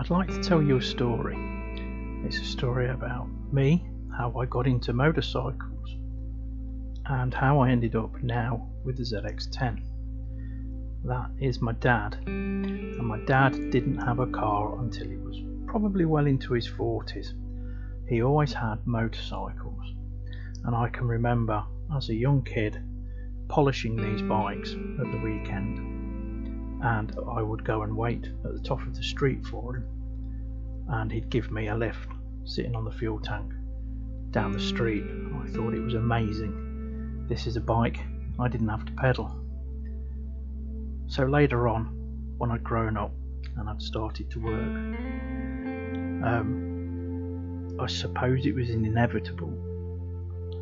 I'd like to tell you a story. It's a story about me, how I got into motorcycles, and how I ended up now with the ZX10. That is my dad, and my dad didn't have a car until he was probably well into his 40s. He always had motorcycles, and I can remember as a young kid polishing these bikes at the weekend, and I would go and wait at the top of the street for him, and he'd give me a lift sitting on the fuel tank down the street. I thought it was amazing. This is a bike I didn't have to pedal. So later on, when I'd grown up and I'd started to work, I suppose it was inevitable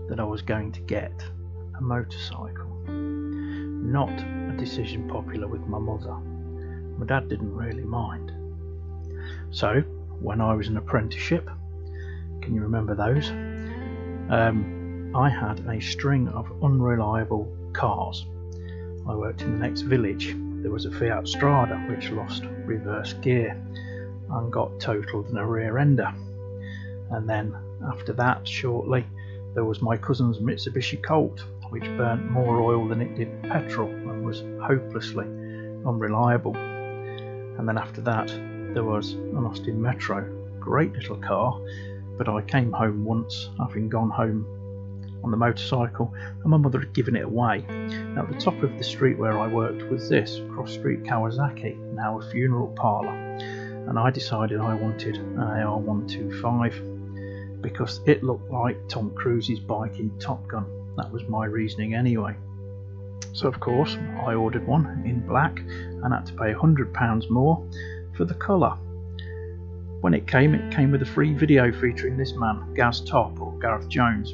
that I was going to get a motorcycle. Not a decision popular with my mother. My dad didn't really mind. So when I was an apprenticeship, can you remember those? I had a string of unreliable cars. I worked in the next village. There was a Fiat Strada which lost reverse gear and got totaled in a rear ender. And then after that, shortly, there was my cousin's Mitsubishi Colt, which burnt more oil than it did petrol and was hopelessly unreliable. And then after that, there was an Austin Metro, great little car, but I came home once, having gone home on the motorcycle, and my mother had given it away. At the top of the street where I worked was this, Cross Street Kawasaki, now a funeral parlour, and I decided I wanted an AR125 because it looked like Tom Cruise's bike in Top Gun. That was my reasoning anyway. So of course I ordered one in black and had to pay £100 more for the colour. When it came with a free video featuring this man, Gaz Top, or Gareth Jones,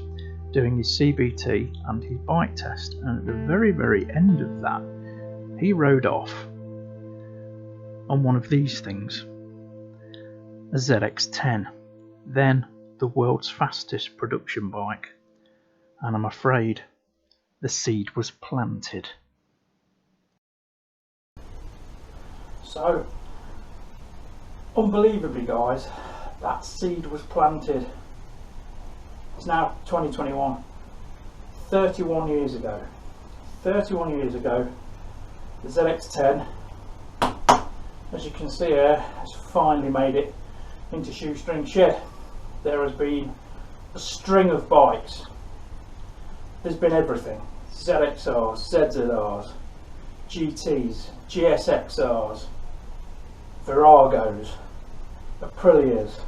doing his CBT and his bike test, and at the very end of that he rode off on one of these things, a ZX10, then the world's fastest production bike, and I'm afraid the seed was planted. So, unbelievably guys, that seed was planted. It's now 2021, 31 years ago. 31 years ago, the ZX10, as you can see here, has finally made it into Shoestring Shed. There has been a string of bikes. There's been everything. ZXRs, ZZRs, GTs, GSXRs, Viragos, Aprilias,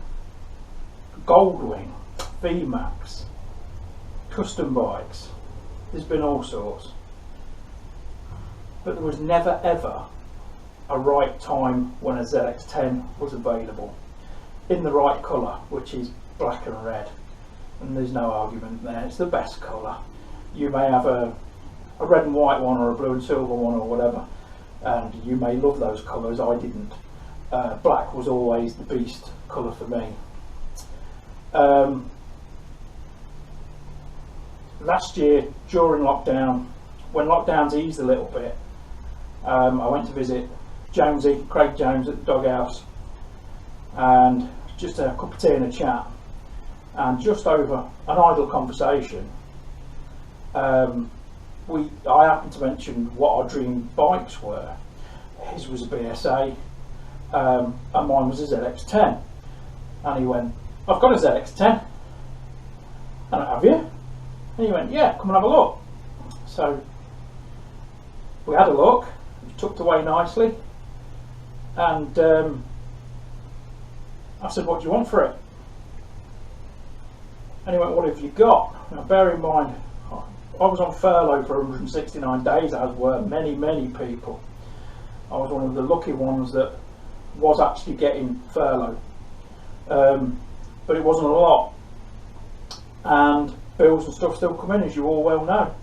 Goldwing, VMAX, custom bikes. There's been all sorts. But there was never ever a right time when a ZX10 was available in the right colour, which is black and red, and there's no argument there. It's the best colour. You may have a red and white one or a blue and silver one or whatever, and you may love those colours. I didn't. Black was always the beast colour for me. Last year during lockdown, when lockdowns eased a little bit, I went to visit Jonesy, Craig Jones at the Doghouse, and just a cup of tea and a chat, and just over an idle conversation, I happened to mention what our dream bikes were. His was a BSA, and mine was a ZX10, and he went, "I've got a ZX10." And I, "Have you?" And he went, "Yeah, come and have a look." So we had a look, it was tucked away nicely, and I said, "What do you want for it?" And he went, "What have you got?" Now bear in mind, I was on furlough for 169 days, as were many people. I was one of the lucky ones that was actually getting furlough, but it wasn't a lot, and bills and stuff still come in, as you all well know.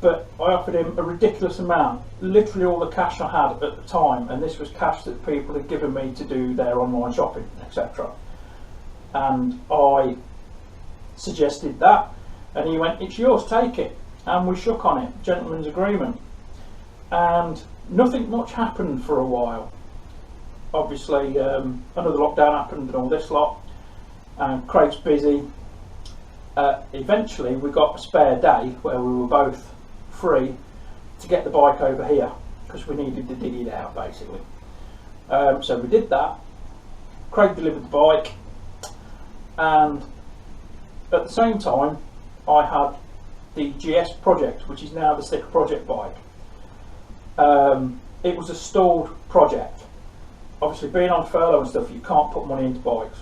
But I offered him a ridiculous amount, literally all the cash I had at the time, and this was cash that people had given me to do their online shopping, etc. And I suggested that, and he went, "It's yours, take it." And we shook on it, gentleman's agreement. And nothing much happened for a while. obviously another lockdown happened and all this lot, and Craig's busy. Eventually we got a spare day where we were both free to get the bike over here because we needed to dig it out basically. So we did that. Craig delivered the bike, and at the same time I had the GS project, which is now the sticker project bike. It was a stalled project. Obviously being on furlough and stuff, you can't put money into bikes.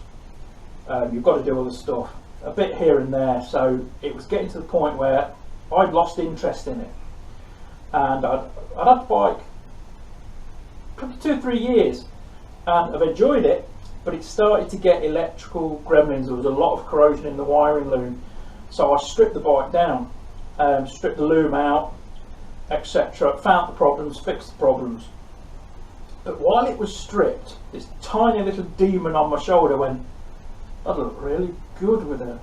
You've got to do other stuff, a bit here and there, so it was getting to the point where I'd lost interest in it, and I'd had the bike probably 2 or 3 years and I've enjoyed it, but it started to get electrical gremlins. There was a lot of corrosion in the wiring loom, so I stripped the bike down, stripped the loom out, etc. Found the problems, fixed the problems. But while it was stripped, this tiny little demon on my shoulder went, "That'd look really good with a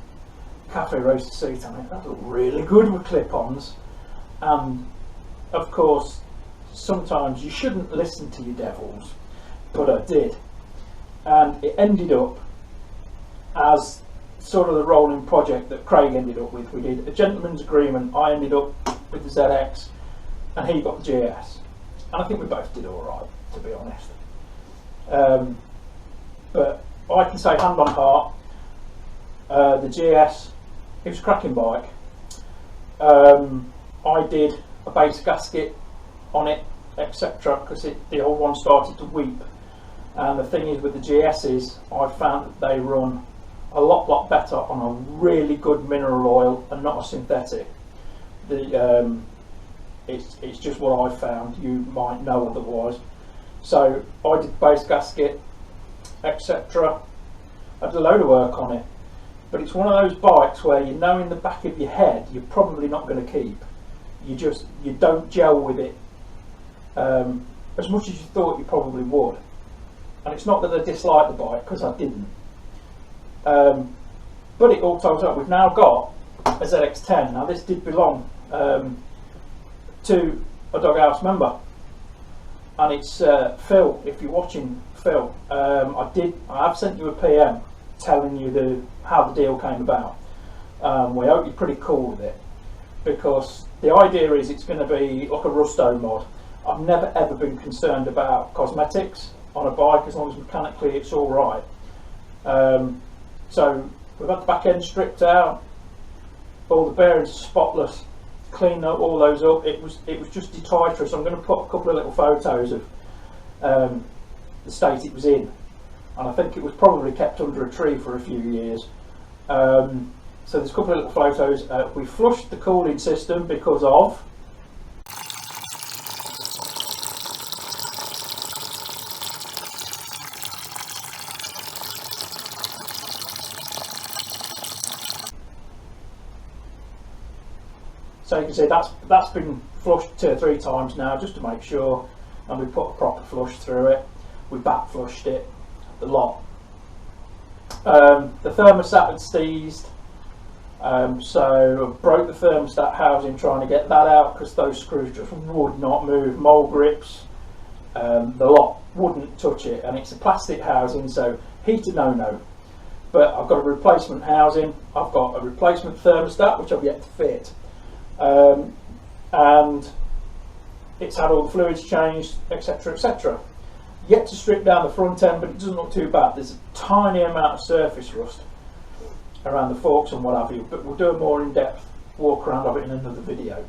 cafe roaster seat on it. That'd look really good with clip-ons." And of course, sometimes you shouldn't listen to your devils, but I did. And it ended up as sort of the rolling project that Craig ended up with. We did a gentleman's agreement. I ended up with the ZX and he got the GS. And I think we both did alright, to be honest. But I can say hand on heart, the GS, it was a cracking bike. I did a base gasket on it, etc., because the old one started to weep. And the thing is with the GS's, I found that they run a lot better on a really good mineral oil and not a synthetic. It's just what I found. You might know otherwise. So I did the base gasket, etc. I did a load of work on it, but it's one of those bikes where you know in the back of your head you're probably not going to keep. You don't gel with it as much as you thought you probably would. And it's not that I dislike the bike, because I didn't. But it all ties up. We've now got a ZX10. Now this did belong to a Doghouse member, and it's Phil. If you're watching, Phil, I have sent you a PM telling you how the deal came about. We hope you're pretty cool with it, because the idea is it's going to be like a Rusto mod. I've never ever been concerned about cosmetics on a bike as long as mechanically it's all right. So we've had the back end stripped out, all the bearings are spotless, cleaned up all those up. It was just detritus. I'm going to put a couple of little photos of the state it was in, and I think it was probably kept under a tree for a few years. So there's a couple of little photos. We flushed the cooling system because of so you can see that's been flushed 2 or 3 times now just to make sure, and we put a proper flush through it. We back flushed it, the lot. The thermostat had seized, so I broke the thermostat housing trying to get that out because those screws just would not move. Mole grips, the lot wouldn't touch it, and it's a plastic housing, so heater no. But I've got a replacement housing, I've got a replacement thermostat which I've yet to fit. And it's had all the fluids changed, etc. Yet to strip down the front end, but it doesn't look too bad. There's a tiny amount of surface rust around the forks and what have you, but we'll do a more in-depth walk around of it in another video.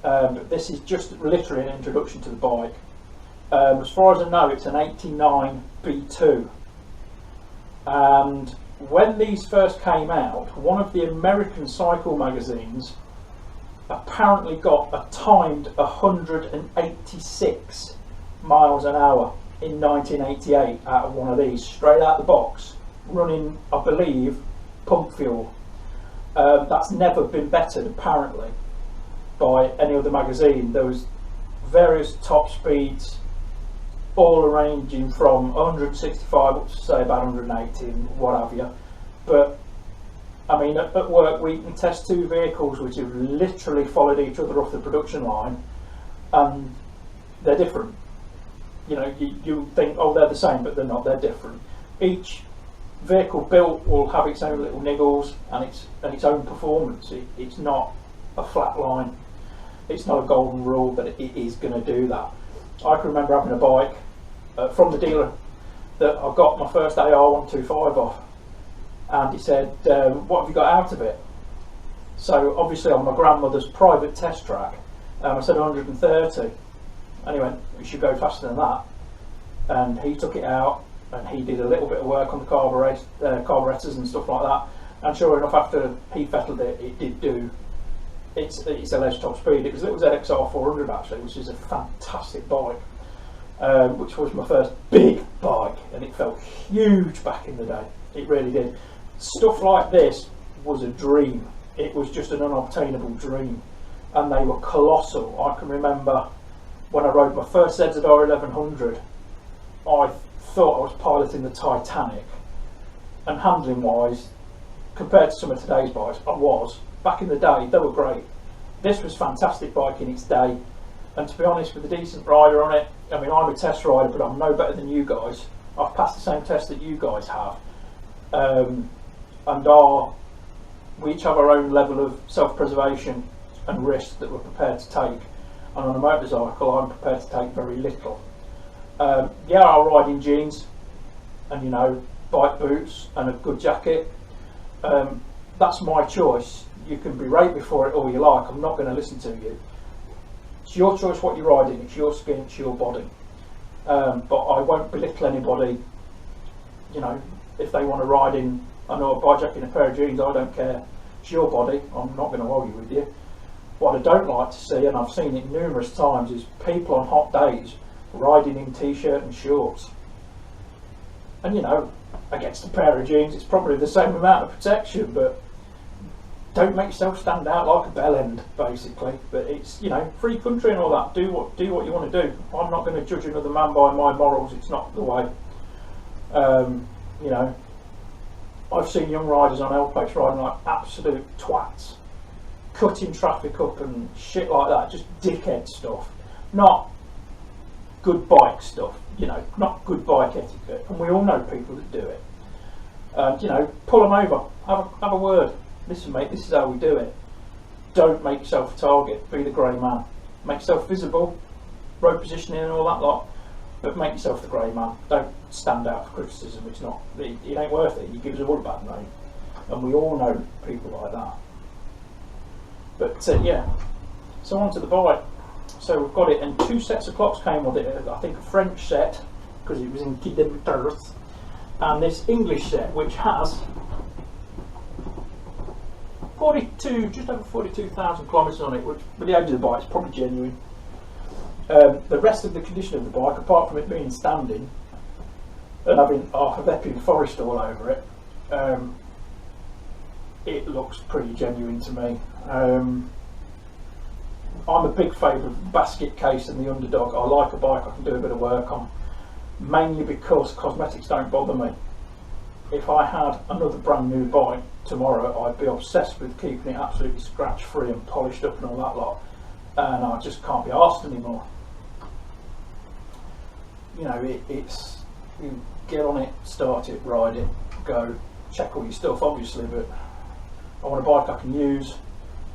But this is just literally an introduction to the bike. As far as I know, it's an 89 B2, and when these first came out, one of the American cycle magazines apparently got a timed 186 miles an hour in 1988 out of one of these, straight out the box, running, I believe, pump fuel. That's never been bettered apparently by any other magazine. There was various top speeds, all ranging from 165 up to say about 180 and what have you. But I mean, at work we can test 2 vehicles which have literally followed each other off the production line, and they're different. You know, you think, oh, they're the same, but they're not. They're different. Each vehicle built will have its own little niggles and its own performance. It's not a flat line. It's not a golden rule that it is going to do that. I can remember having a bike from the dealer that I got my first AR125 off, and he said, what have you got out of it? So obviously on my grandmother's private test track, I said 130, and he went, you should go faster than that. And he took it out and he did a little bit of work on the carburetors and stuff like that, and sure enough, after he fettled it, it did do its alleged top speed. It was a little ZX10 400 actually, which is a fantastic bike, which was my first big bike, and it felt huge back in the day. It really did. Stuff like this was a dream. It was just an unobtainable dream, and they were colossal. I can remember when I rode my first ZZR 1100, I thought I was piloting the Titanic, and handling wise, compared to some of today's bikes, I was. Back in the day, they were great. This was fantastic bike in its day, and to be honest, with a decent rider on it, I mean, I'm a test rider, but I'm no better than you guys. I've passed the same test that you guys have, and we each have our own level of self-preservation and risk that we're prepared to take, and on a motorcycle I'm prepared to take very little. Yeah, I'll ride in jeans and, you know, bike boots and a good jacket. That's my choice. You can berate me for it all you like, I'm not going to listen to you. It's your choice what you're riding, it's your skin, it's your body. But I won't belittle anybody, you know, if they want to ride in, I know, a bike jacket and a pair of jeans, I don't care. It's your body, I'm not going to argue with you. What I don't like to see, and I've seen it numerous times, is people on hot days riding in t-shirt and shorts. And you know, against a pair of jeans, it's probably the same amount of protection, but don't make yourself stand out like a bell end, basically. But it's, you know, free country and all that. Do what you want to do. I'm not going to judge another man by my morals. It's not the way. You know, I've seen young riders on L-Pace riding like absolute twats, cutting traffic up and shit like that. Just dickhead stuff. Not good bike stuff. You know, not good bike etiquette. And we all know people that do it. You know, pull them over. Have a word. Listen, mate, this is how we do it. Don't make yourself a target. Be the grey man. Make yourself visible, road positioning and all that lot, but make yourself the grey man. Don't stand out for criticism. It's not. It ain't worth it. You give us all a bad name, and we all know people like that. But yeah, so on to the bike. So we've got it, and 2 sets of clocks came with it. I think a French set, because it was in kilometres, and this English set, which has just over 42,000 kilometres on it, which with the age of the bike is probably genuine. The rest of the condition of the bike, apart from it being standing and having half of Epping Forest all over it, it looks pretty genuine to me. I'm a big favourite of the basket case and the Underdog. I like a bike I can do a bit of work on, mainly because cosmetics don't bother me. If I had another brand new bike tomorrow, I'd be obsessed with keeping it absolutely scratch free and polished up and all that lot, and I just can't be arsed anymore. You know, it's you get on it, start it, ride it, go, check all your stuff obviously, but I want a bike I can use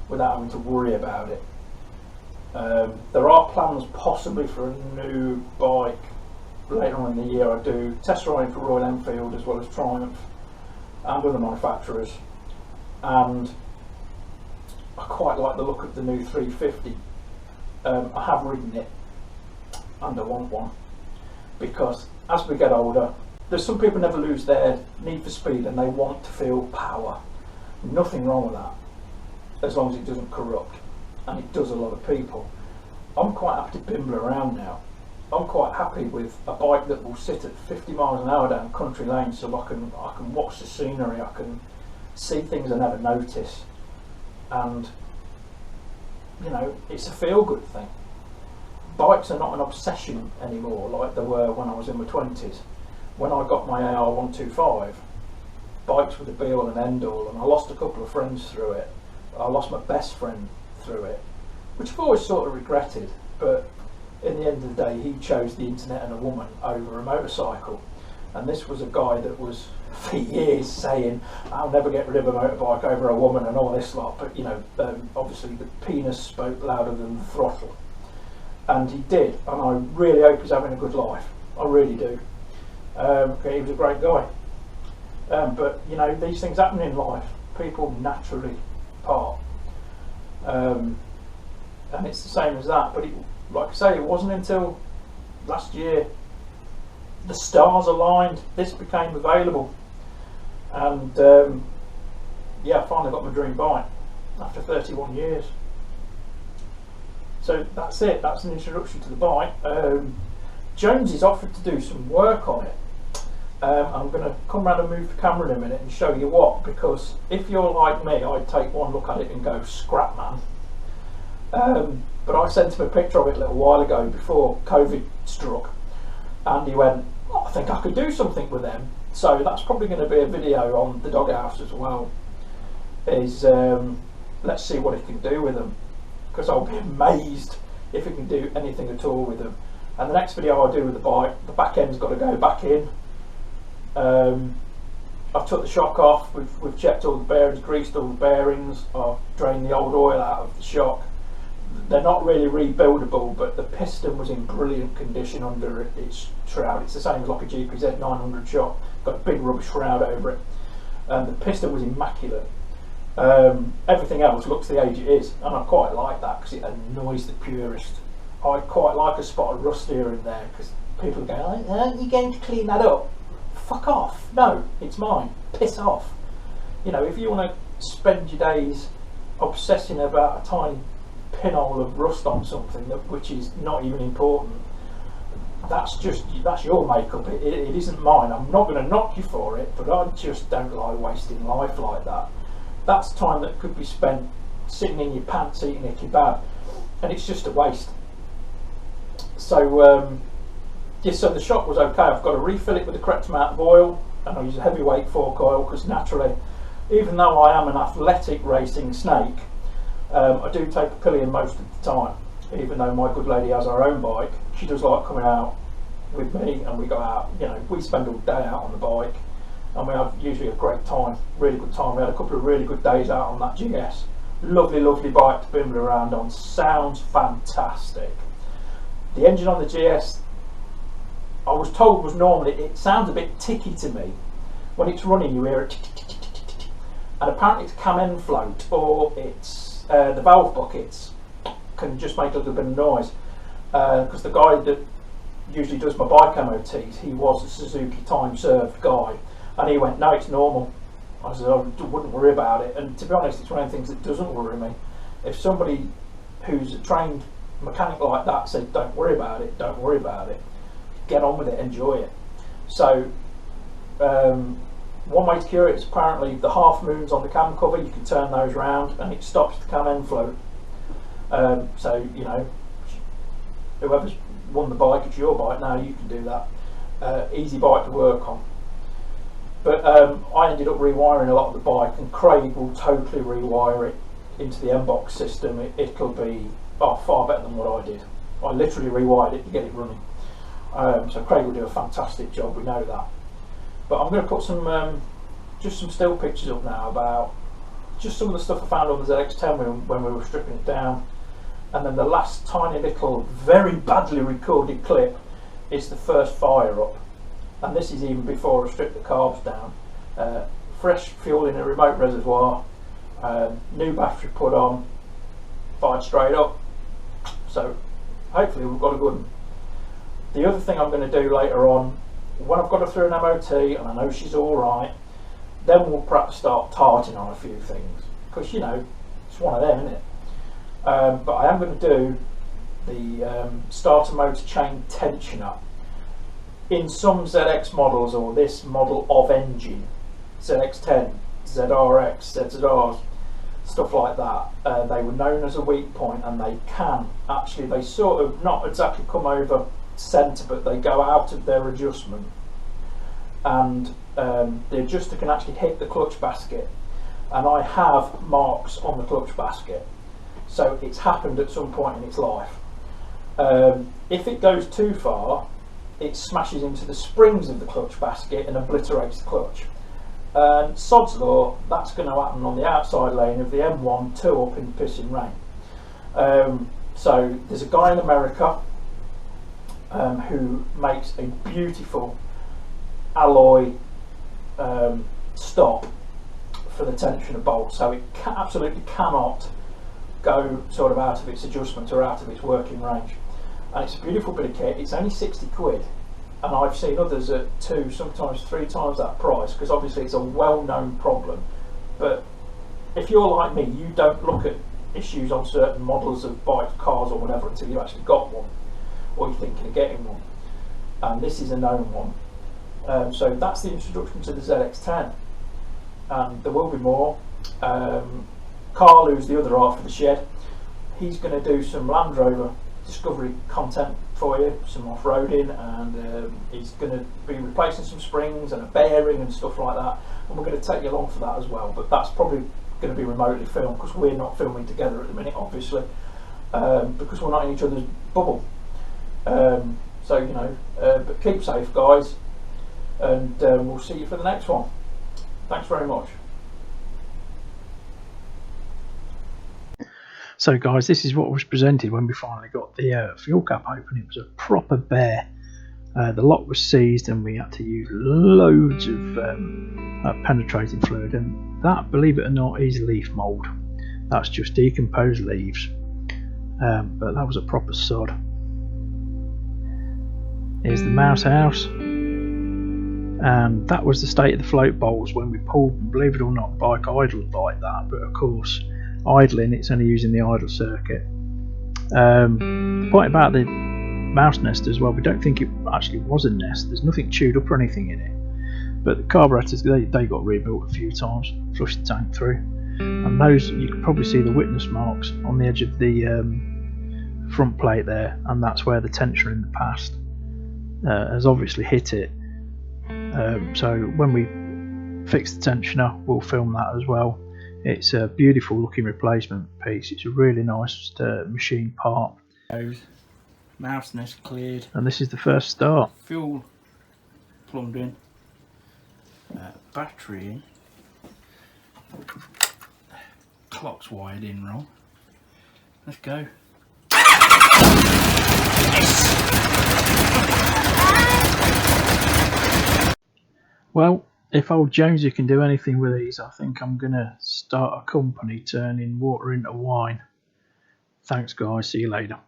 without having to worry about it. There are plans possibly for a new bike later on in the year. I do test riding for Royal Enfield as well as Triumph and other manufacturers, and I quite like the look of the new 350. I have ridden it and I want one, because as we get older, there's some people never lose their need for speed and they want to feel power. Nothing wrong with that, as long as it doesn't corrupt, and it does a lot of people. I'm quite happy to bimble around now. I'm quite happy with a bike that will sit at 50 miles an hour down country lanes, so I can watch the scenery, I can see things I never notice, and you know, it's a feel-good thing. Bikes are not an obsession anymore like they were when I was in my 20s. When I got my AR125, bikes were the be-all and end-all, and I lost a couple of friends through it. I lost my best friend through it, which I've always sort of regretted, but in the end of the day, he chose the internet and a woman over a motorcycle. And this was a guy that was for years saying, I'll never get rid of a motorbike over a woman and all this lot. But, you know, obviously the penis spoke louder than the throttle. And he did. And I really hope he's having a good life. I really do. He was a great guy. But, you know, these things happen in life. People naturally part. And it's the same as that. But like I say, it wasn't until last year the stars aligned, this became available. And yeah, I finally got my dream bike after 31 years. So that's it, that's an introduction to the bike. Jonesy's offered to do some work on it. I'm going to come round and move the camera in a minute and show you what, because if you're like me, I'd take one look at it and go, scrap man. But I sent him a picture of it a little while ago before COVID struck, and he went, oh, I think I could do something with them. So that's probably going to be a video on the Doghouse as well, is let's see what it can do with them, because I'll be amazed if it can do anything at all with them. And the next video I'll do with the bike, the back end's got to go back in. I've took the shock off, we've checked all the bearings, greased all the bearings, I've drained the old oil out of the shock. They're not really rebuildable, but the piston was in brilliant condition under its shroud. It's the same as like a GPZ 900 shock, got a big rubber shroud over it. And the piston was immaculate. Everything else looks the age it is, and I quite like that because it annoys the purist. I quite like a spot of rust here and there because people are going, oh, aren't you going to clean that up? Fuck off. No, it's mine. Piss off. You know, if you want to spend your days obsessing about a tiny pinhole of rust on something which is not even important, that's your makeup. It isn't mine. I'm not going to knock you for it, but I just don't like wasting life like that. That's time that could be spent sitting in your pants eating a kebab, and it's just a waste. So yeah, so the shock was okay. I've got to refill it with the correct amount of oil, and I use a heavyweight fork oil because naturally, even though I am an athletic racing snake, I do take a pillion most of the time. Even though my good lady has her own bike, she does like coming out with me, and we go out, you know, we spend all day out on the bike, and we have usually a great time, really good time. We had a couple of really good days out on that GS. Lovely, lovely bike to bimble around on, sounds fantastic. The engine on the GS, I was told, was normally, it sounds a bit ticky to me. When it's running, you hear it tick, tick, tick, tick, tick, tick. And apparently it's cam end float, or it's the valve buckets can just make a little bit of noise. Because the guy that usually does my bike MOTs, he was a Suzuki time served guy, and he went, no, it's normal. I said, I wouldn't worry about it. And to be honest, it's one of the things that doesn't worry me. If somebody who's a trained mechanic like that said, don't worry about it, don't worry about it, get on with it, enjoy it. So one way to cure it is apparently the half moons on the cam cover, you can turn those round and it stops the cam end float. So, you know, whoever's won the bike, it's your bike now, you can do that. Easy bike to work on. But I ended up rewiring a lot of the bike, and Craig will totally rewire it into the M-Box system. It'll be far better than what I did. I literally rewired it to get it running. So Craig will do a fantastic job, we know that. But I'm going to put some just some still pictures up now about just some of the stuff I found on the ZX10 when we were stripping it down. And then the last tiny little, very badly recorded clip is the first fire up. And this is even before I stripped the carbs down. Fresh fuel in a remote reservoir, new battery put on, fired straight up. So hopefully we've got a good one. The other thing I'm going to do later on, when I've got her through an MOT and I know she's alright, then we'll perhaps start tarting on a few things. Because, you know, it's one of them, isn't it? But I am going to do the starter motor chain tensioner. In some ZX models, or this model of engine, ZX10, ZRX, ZZRs, stuff like that, they were known as a weak point, and they can actually, they sort of not exactly come over centre, but they go out of their adjustment, and the adjuster can actually hit the clutch basket, and I have marks on the clutch basket, so it's happened at some point in its life. If it goes too far, it smashes into the springs of the clutch basket and obliterates the clutch. And sod's law, that's going to happen on the outside lane of the M1 2 up in the pissing rain. So there's a guy in America who makes a beautiful alloy stop for the tensioner bolt, so it absolutely cannot go sort of out of its adjustment or out of its working range. And it's a beautiful bit of kit. It's only 60 quid, and I've seen others at 2, sometimes 3 times that price, because obviously it's a well-known problem. But if you're like me, you don't look at issues on certain models of bikes, cars or whatever until you've actually got one, or you're thinking of getting one, and this is a known one. So that's the introduction to the ZX10, and there will be more. Carl, who's the other half of the shed, he's going to do some Land Rover Discovery content for you, some off-roading, and he's going to be replacing some springs and a bearing and stuff like that, and we're going to take you along for that as well. But that's probably going to be remotely filmed, because we're not filming together at the minute, obviously, because we're not in each other's bubble. So, you know, but keep safe, guys, and we'll see you for the next one. Thanks very much. So guys, this is what was presented when we finally got the fuel cap open. It was a proper bear. The lock was seized and we had to use loads of penetrating fluid, and that, believe it or not, is leaf mould. That's just decomposed leaves, but that was a proper sod. Here's the mouse house, and that was the state of the float bowls when we pulled. Believe it or not, the bike idled like that, but of course idling, it's only using the idle circuit. The point about the mouse nest as well, we don't think it actually was a nest. There's nothing chewed up or anything in it, but the carburetors, they got rebuilt a few times, flushed the tank through, and those, you can probably see the witness marks on the edge of the front plate there, and that's where the tensioner in the past has obviously hit it. So when we fix the tensioner, we'll film that as well. It's a beautiful looking replacement piece. It's a really nice machine part. Mouse nest cleared. And this is the first start. Fuel plumbed in. Battery in. Clock's wired in wrong. Let's go. Well, if old Jonesy can do anything with these, I think I'm going to start a company turning water into wine. Thanks guys, see you later.